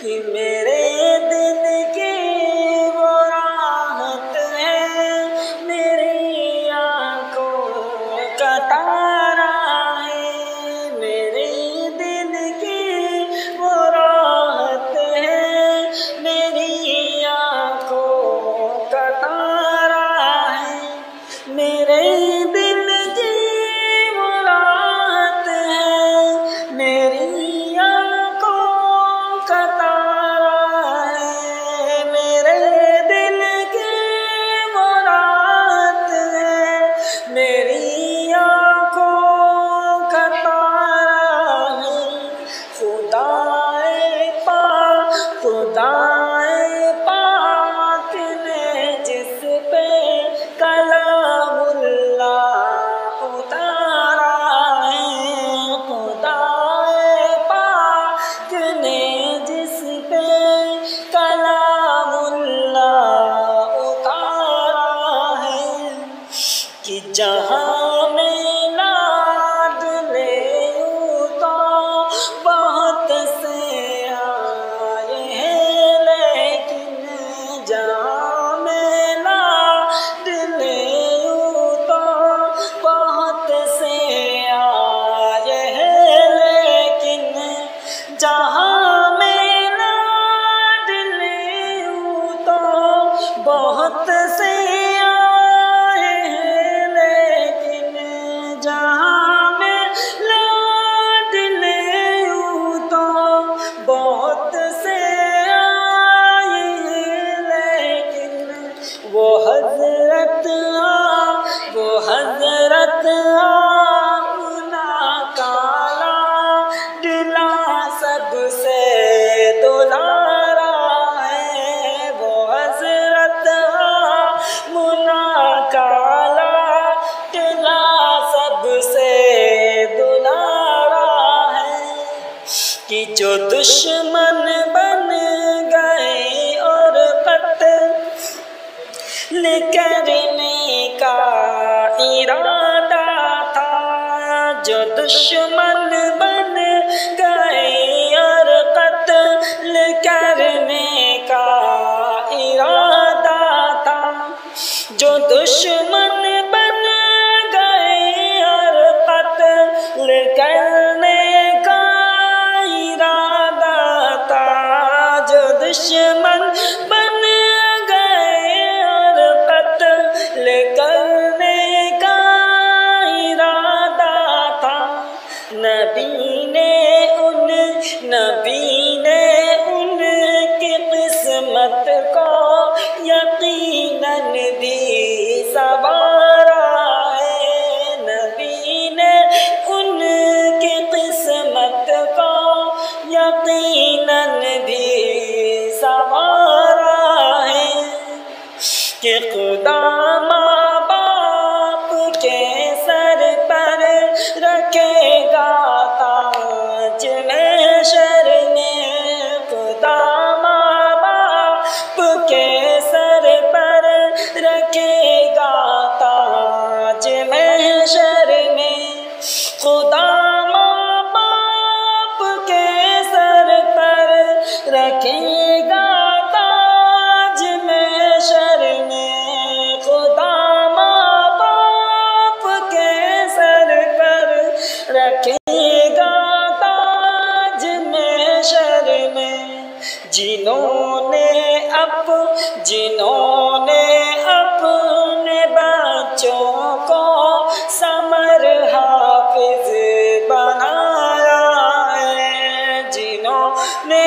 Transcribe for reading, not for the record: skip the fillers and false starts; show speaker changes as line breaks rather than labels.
کہ میرے دل کی وہ راحت ہے، میری آنکھوں کا تارا ہے، میرے دل کی وہ راحت ہے، میری آنکھوں کا تارا ہے، میرے دل کی وہ راحت ہے، میری آنکھوں کا تارا ہے، میرے دل کی وہ راحت ہے، میری آنکھوں کا تارا ہے۔ خدائے پاک نے جس پہ کلام اللہ اتارا ہے، خدائے پاک نے جس پہ کلام اللہ اتارا ہے، کہ جہاں میں ناد لے تو بہت سے آئے ہیں، لیکن جہاں میں ناد لے تو بہت سے آئے ہیں، لیکن جہاں میں ناد لے تو بہت سے آئے ہیں، لیکن جہاں میں لاد لے تو بہت سے آئے ہیں، لیکن وہ حضرت آمنہ کالا دلا سب سے دلارا ہے، وہ حضرت آمنہ کالا دلا سب سے دلارا ہے، کہ جو دشمن بن گئے اور قتل کرنے کا ارادہ تھا، جو دشمن بن گئے اور قتل کرنے کا ارادہ تھا، جو دشمن بن گئے اور قتل کرنے کا ارادہ تھا، جو دشمن بن گئے اور قتل کرنے کا ارادہ تھا، نبی نے ان کی قسمت کو یقیناً بھی سنوارا ہے، نبی نے ان کی قسمت کو یقیناً بھی سنوارا ہے، کہ خدا ماں باپ کے سر پر رکھے گا تاج محشر میں، خدا ماں باپ کے سر پر رکھے گا تاج محشر میں، خدا ماں باپ کے سر پر رکھے گا تاج محشر میں، خدا ماں باپ کے سر پر رکھے گا تاج محشر میں، جنہوں نے اپنے بچوں کو ثمر حافظ بنایا ہے، جنہوں نے